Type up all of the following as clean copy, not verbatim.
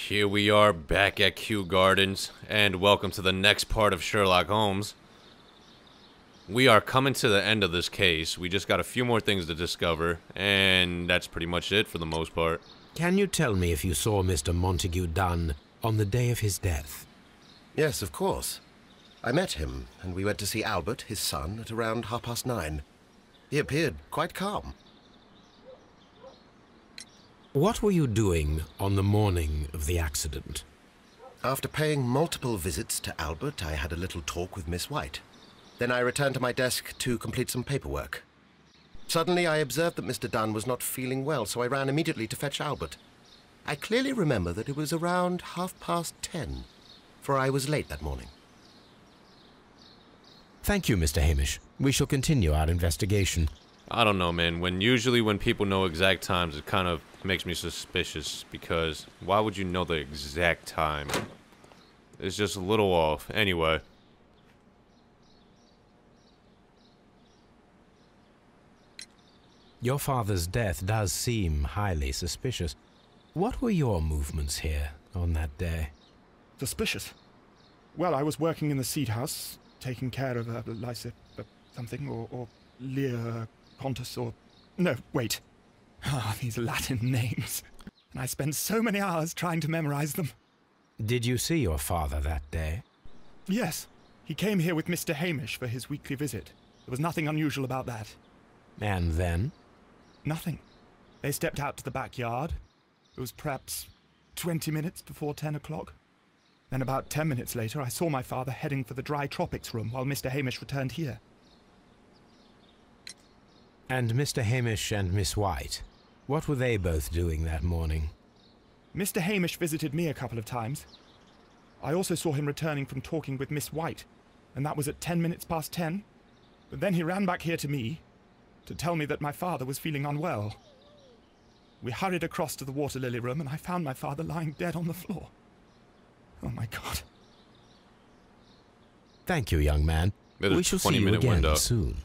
Here we are back at Kew Gardens, and welcome to the next part of Sherlock Holmes. We are coming to the end of this case. We just got a few more things to discover, and that's pretty much it for the most part. Can you tell me if you saw Mr. Montague Dunn on the day of his death? Yes, of course. I met him, and we went to see Albert, his son, at around 9:30. He appeared quite calm. What were you doing on the morning of the accident? After paying multiple visits to Albert, I had a little talk with Miss White. Then I returned to my desk to complete some paperwork. Suddenly I observed that Mr. Dunn was not feeling well, so I ran immediately to fetch Albert. I clearly remember that it was around 10:30, for I was late that morning. Thank you, Mr. Hamish. We shall continue our investigation. I don't know, man. Usually when people know exact times, it kind of makes me suspicious, because why would you know the exact time? It's just a little off. Anyway. Your father's death does seem highly suspicious. What were your movements here on that day? Suspicious? Well, I was working in the seed house, taking care of something, or Lear Pontus, or... No, wait. Ah, these Latin names. And I spent so many hours trying to memorize them. Did you see your father that day? Yes. He came here with Mr. Hamish for his weekly visit. There was nothing unusual about that. And then? Nothing. They stepped out to the backyard. It was perhaps 20 minutes before 10 o'clock. Then about 10 minutes later, I saw my father heading for the dry tropics room while Mr. Hamish returned here. And Mr. Hamish and Miss White, what were they both doing that morning? Mr. Hamish visited me a couple of times. I also saw him returning from talking with Miss White, and that was at 10 minutes past 10. But then he ran back here to me to tell me that my father was feeling unwell. We hurried across to the water lily room, and I found my father lying dead on the floor. Oh my God. Thank you, young man. There's We a shall see you 20-minute again window. soon.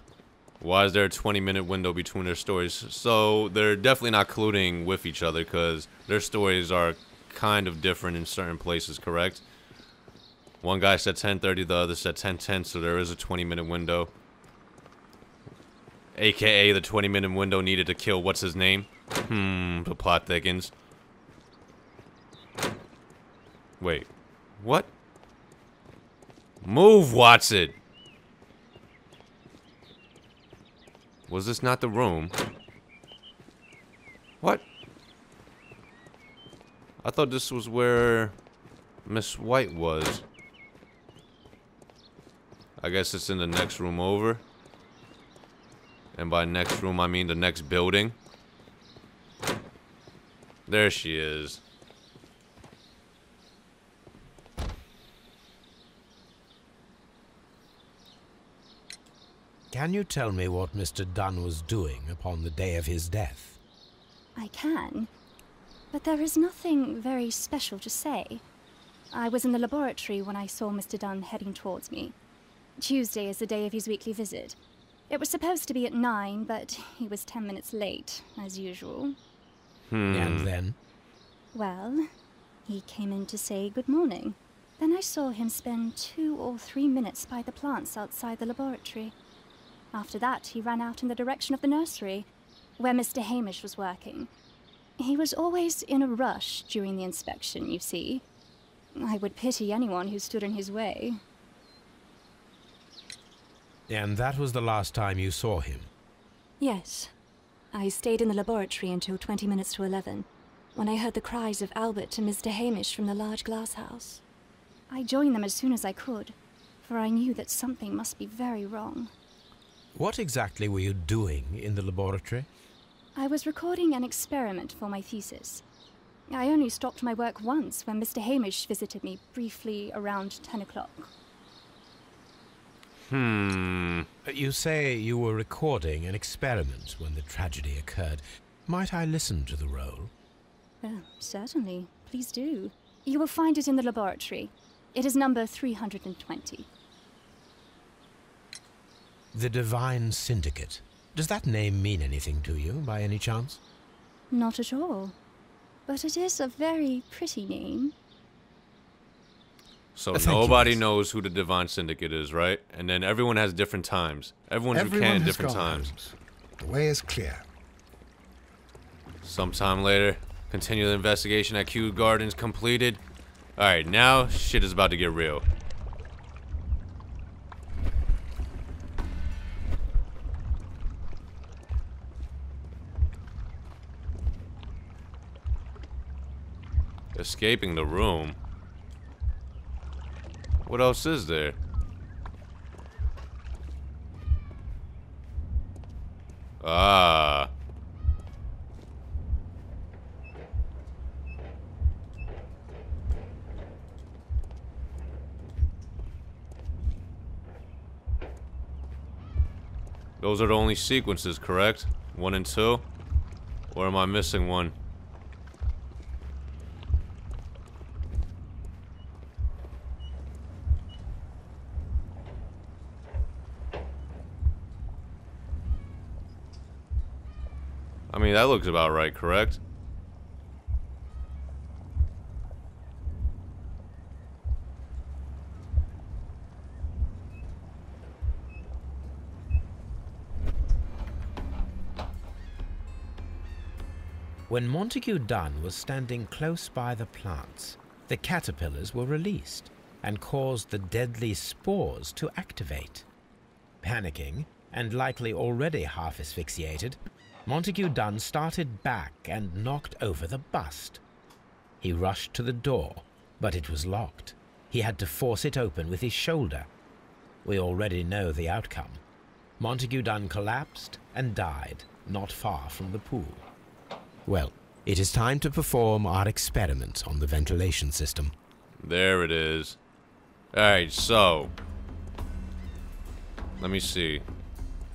Why is there a 20-minute window between their stories? So they're definitely not colluding with each other, because their stories are kind of different in certain places, correct? One guy said 10:30, the other said 10:10, so there is a 20-minute window. AKA the 20-minute window needed to kill what's his name? The plot thickens. Wait. What? Move, Watson! Was this not the room? What? I thought this was where Miss White was. I guess it's in the next room over. And by next room, I mean the next building. There she is. Can you tell me what Mr. Dunn was doing upon the day of his death? I can, but there is nothing very special to say. I was in the laboratory when I saw Mr. Dunn heading towards me. Tuesday is the day of his weekly visit. It was supposed to be at 9, but he was 10 minutes late, as usual. And then? Well, he came in to say good morning. Then I saw him spend 2 or 3 minutes by the plants outside the laboratory. After that, he ran out in the direction of the nursery, where Mr. Hamish was working. He was always in a rush during the inspection, you see. I would pity anyone who stood in his way. And that was the last time you saw him? Yes. I stayed in the laboratory until 20 minutes to 11, when I heard the cries of Albert and Mr. Hamish from the large glass house. I joined them as soon as I could, for I knew that something must be very wrong. What exactly were you doing in the laboratory? I was recording an experiment for my thesis. I only stopped my work once when Mr. Hamish visited me briefly around 10 o'clock. You say you were recording an experiment when the tragedy occurred. Might I listen to the roll? Certainly. Please do. You will find it in the laboratory. It is number 320. The Divine Syndicate. Does that name mean anything to you, by any chance? Not at all. but it is a very pretty name. So Thank you, nobody miss. knows who the Divine Syndicate is, right? And then everyone has different times. Everyone who Everyone can has different gone, times. Holmes. The way is clear. Sometime later, continue the investigation at Kew Gardens completed. Alright, now shit is about to get real. Escaping the room? What else is there? Ah. Those are the only sequences, correct? 1 and 2? Or am I missing one? I mean, that looks about right, correct? When Montague Dunn was standing close by the plants, the caterpillars were released and caused the deadly spores to activate. Panicking, and likely already half asphyxiated, Montague Dunn started back and knocked over the bust. He rushed to the door, but it was locked. He had to force it open with his shoulder. We already know the outcome. Montague Dunn collapsed and died not far from the pool. Well, it is time to perform our experiment on the ventilation system. There it is. Alright, so. Let me see.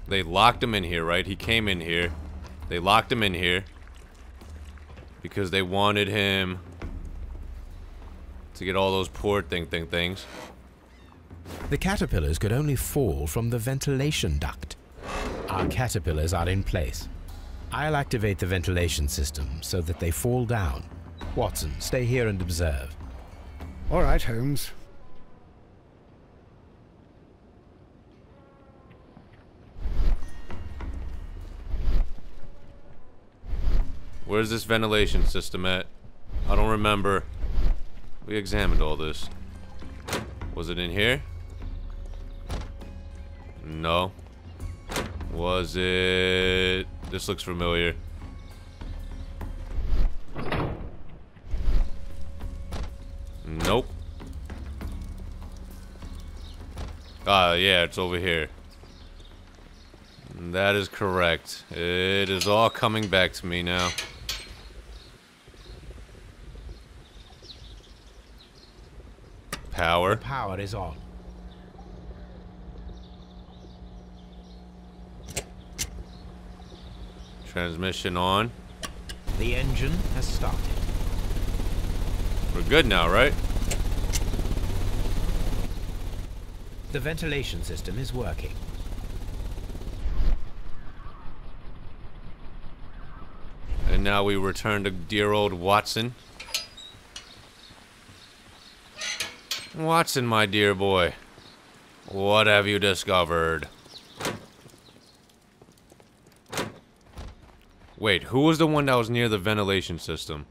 They locked him in here, right? He came in here. They locked him in here. Because they wanted him to get all those poor things. The caterpillars could only fall from the ventilation duct. Our caterpillars are in place. I'll activate the ventilation system so that they fall down. Watson, stay here and observe. All right, Holmes. Where's this ventilation system at? I don't remember. We examined all this. Was it in here? No. Was it... This looks familiar. Nope. Yeah, it's over here. That is correct. It is all coming back to me now. Power. The power is on. Transmission on. The engine has started. We're good now, right? The ventilation system is working. And now we return to dear old Watson. Watson, my dear boy. What have you discovered? Wait, who was the one that was near the ventilation system?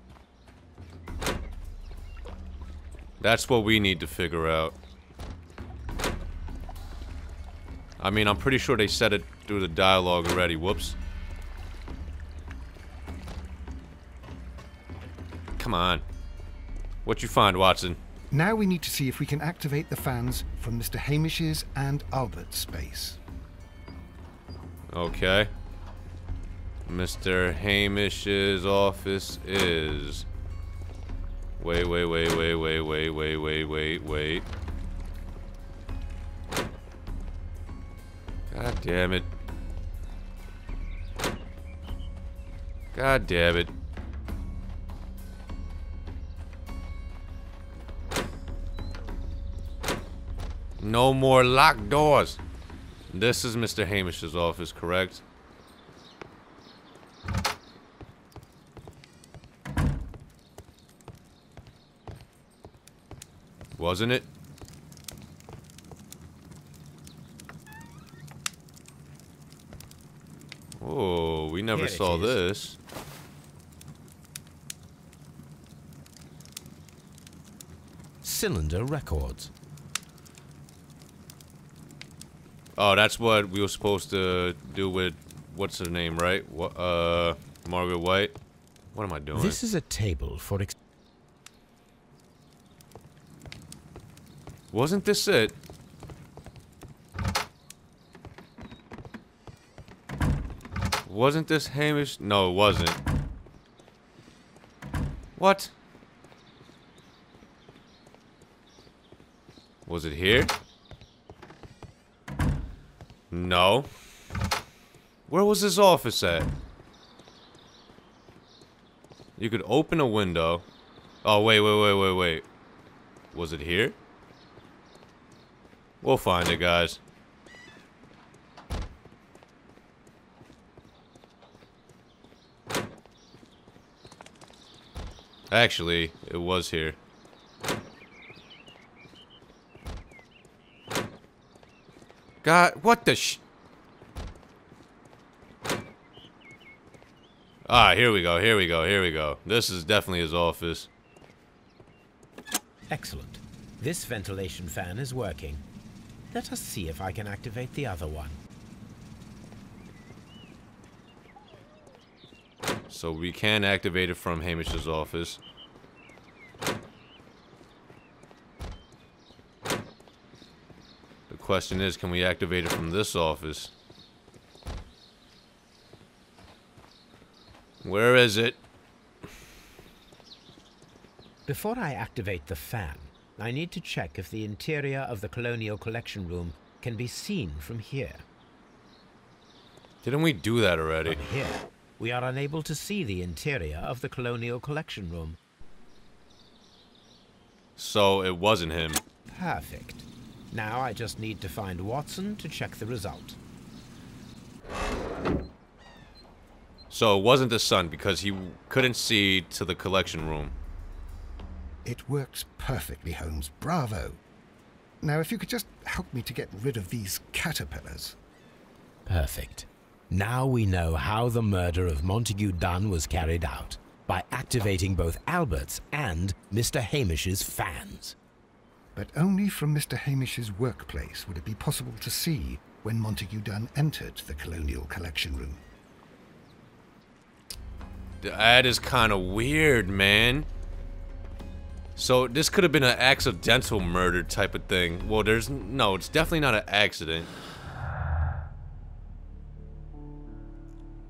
That's what we need to figure out. I mean, I'm pretty sure they said it through the dialogue already. Whoops. Come on. What you find, Watson? Now we need to see if we can activate the fans from Mr. Hamish's and Albert's space. Okay. Mr. Hamish's office is... Wait. God damn it. God damn it. No more locked doors. This is Mr. Hamish's office, correct? Wasn't it? Oh, we never Here it saw is. this. Cylinder records. Oh, that's what we were supposed to do with what's her name, right? Margaret White. What am I doing? This is a table for Wasn't this it? Wasn't this Hamish? No, it wasn't. What? Was it here? No. Where was his office at? You could open a window. Oh, wait. Was it here? We'll find it, guys. Actually, it was here. God, what the sh... Ah, here we go. This is definitely his office. Excellent. This ventilation fan is working. Let us see if I can activate the other one. So we can activate it from Hamish's office. The question is, can we activate it from this office? Where is it? Before I activate the fan, I need to check if the interior of the Colonial Collection Room can be seen from here. Didn't we do that already? From here, we are unable to see the interior of the Colonial Collection Room. So it wasn't him. Perfect. Now I just need to find Watson to check the result. So it wasn't the son because he couldn't see to the collection room. It works perfectly, Holmes. Bravo. Now, if you could just help me to get rid of these caterpillars. Perfect. Now we know how the murder of Montague Dunn was carried out, by activating both Albert's and Mr. Hamish's fans. But only from Mr. Hamish's workplace would it be possible to see when Montague Dunn entered the Colonial Collection Room. That is kind of weird, man. So this could have been an accidental murder type of thing. Well, no, it's definitely not an accident.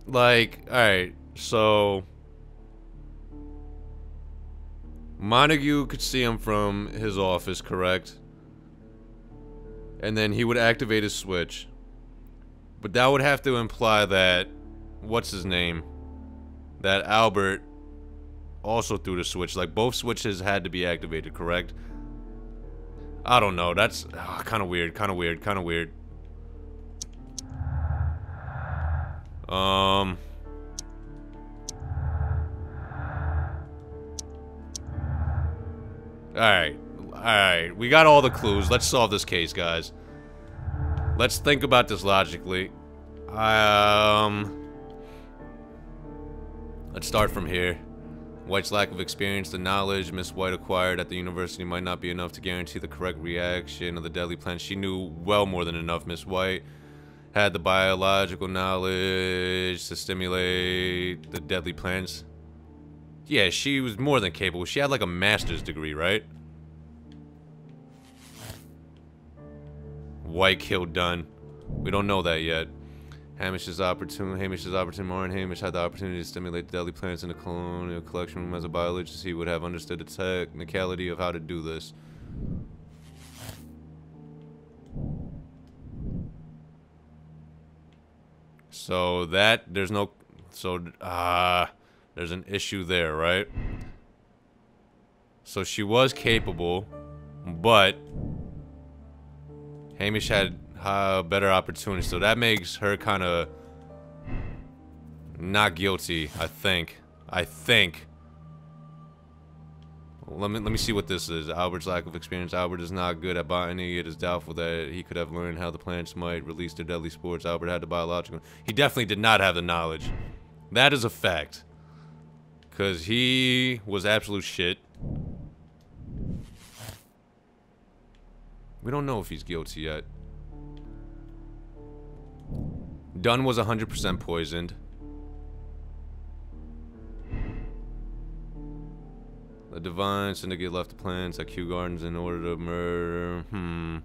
Like, alright, so Montague could see him from his office, correct? And then he would activate his switch. But that would have to imply that, what's his name? That Albert also threw the switch. Like, both switches had to be activated, correct? I don't know. That's kind of weird. Alright. We got all the clues. Let's solve this case, guys. Let's think about this logically. Let's start from here. White's lack of experience, the knowledge Miss White acquired at the university might not be enough to guarantee the correct reaction of the deadly plant. She knew well more than enough. Miss White had the biological knowledge to stimulate the deadly plants. Yeah, she was more than capable. She had like a master's degree, right? White killed Dunn. We don't know that yet. Hamish's opportunity. Martin Hamish had the opportunity to stimulate the deadly plants in the Colonial Collection Room. As a biologist, he would have understood the technicality of how to do this. So that there's no. So there's an issue there, right? So she was capable, but Hamish had better opportunity, so that makes her kind of not guilty. I think. Let me see what this is. Albert's lack of experience. Albert is not good at botany. It is doubtful that he could have learned how the plants might release their deadly spores. Albert had the biological. He definitely did not have the knowledge. That is a fact. Because he was absolute shit. We don't know if he's guilty yet. Dunn was 100% poisoned. The Divine Syndicate left the plants at Kew Gardens in order to murder...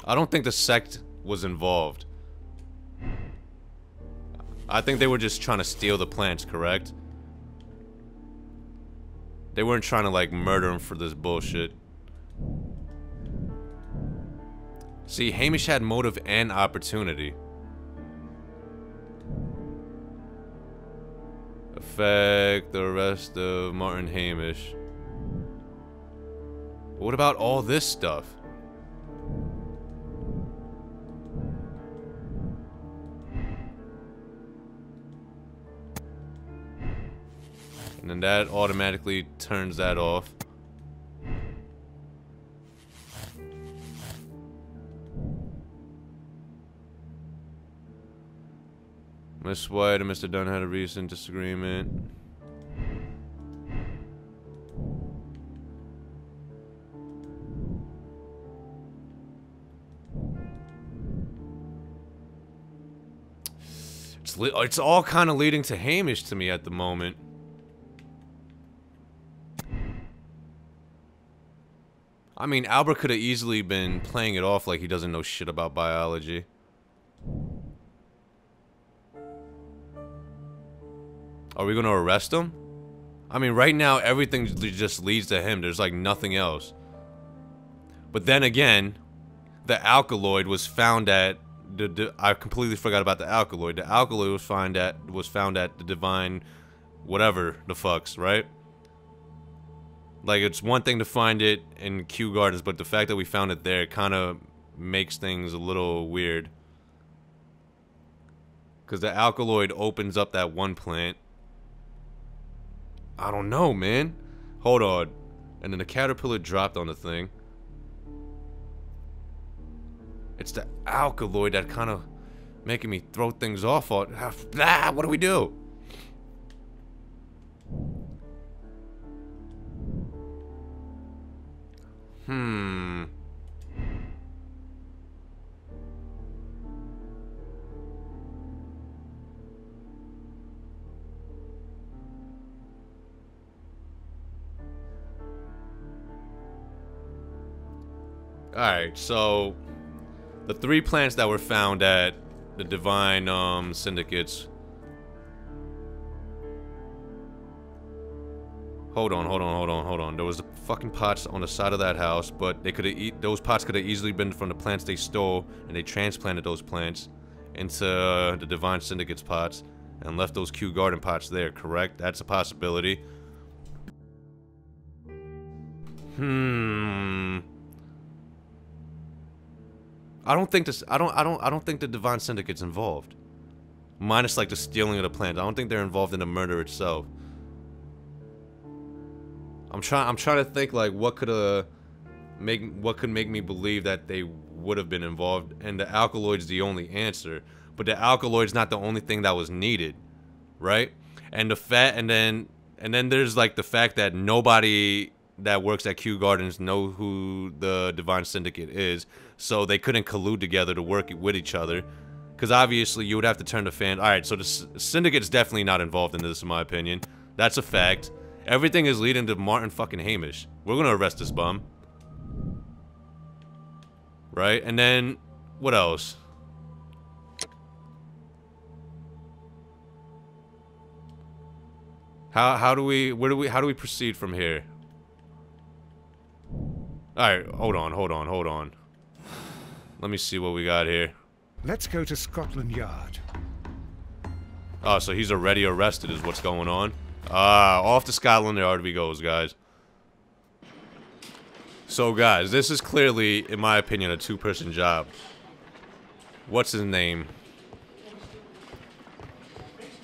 I don't think the sect was involved. I think they were just trying to steal the plants, correct? They weren't trying to, like, murder him for this bullshit. See, Hamish had motive and opportunity. Affect the arrest of Martin Hamish. What about all this stuff? And then that automatically turns that off. Miss White and Mr. Dunn had a recent disagreement. It's all kind of leading to Hamish to me at the moment. I mean, Albert could have easily been playing it off like he doesn't know shit about biology. Are we gonna arrest him? I mean, right now, everything just leads to him. There's like nothing else. But then again, the alkaloid was found at I completely forgot about the alkaloid. The alkaloid was found at the Divine, whatever the fucks, right? Like, it's one thing to find it in Kew Gardens, but the fact that we found it there kind of makes things a little weird. Because the alkaloid opens up that one plant. I don't know, man. Hold on. And then the caterpillar dropped on the thing. It's the alkaloid that kind of making me throw things off. What do we do? Alright, so the 3 plants that were found at the Divine Syndicates. Hold on. There was the fucking pots on the side of that house, but they could have those pots could have easily been from the plants they stole, and they transplanted those plants into the Divine Syndicate's pots and left those Kew Garden pots there, correct? That's a possibility. I don't think this. I don't think the Divine Syndicate's involved. Minus like the stealing of the plants. I don't think they're involved in the murder itself. I'm trying to think like what could make me believe that they would have been involved, and the alkaloid's the only answer. But the alkaloid's not the only thing that was needed, right? And then there's like the fact that nobody that works at Kew Gardens know who the Divine Syndicate is, so they couldn't collude together to work with each other. Because obviously you would have to turn the fan. Alright, so the Syndicate's definitely not involved in this, in my opinion. That's a fact. Everything is leading to Martin fucking Hamish. We're gonna arrest this bum. Right? And then, what else? How do we proceed from here? Alright, hold on. Let me see what we got here. Let's go to Scotland Yard. Oh, so he's already arrested is what's going on. Off to Scotland Yard we goes, guys. So, guys, this is clearly, in my opinion, a 2-person job. What's his name?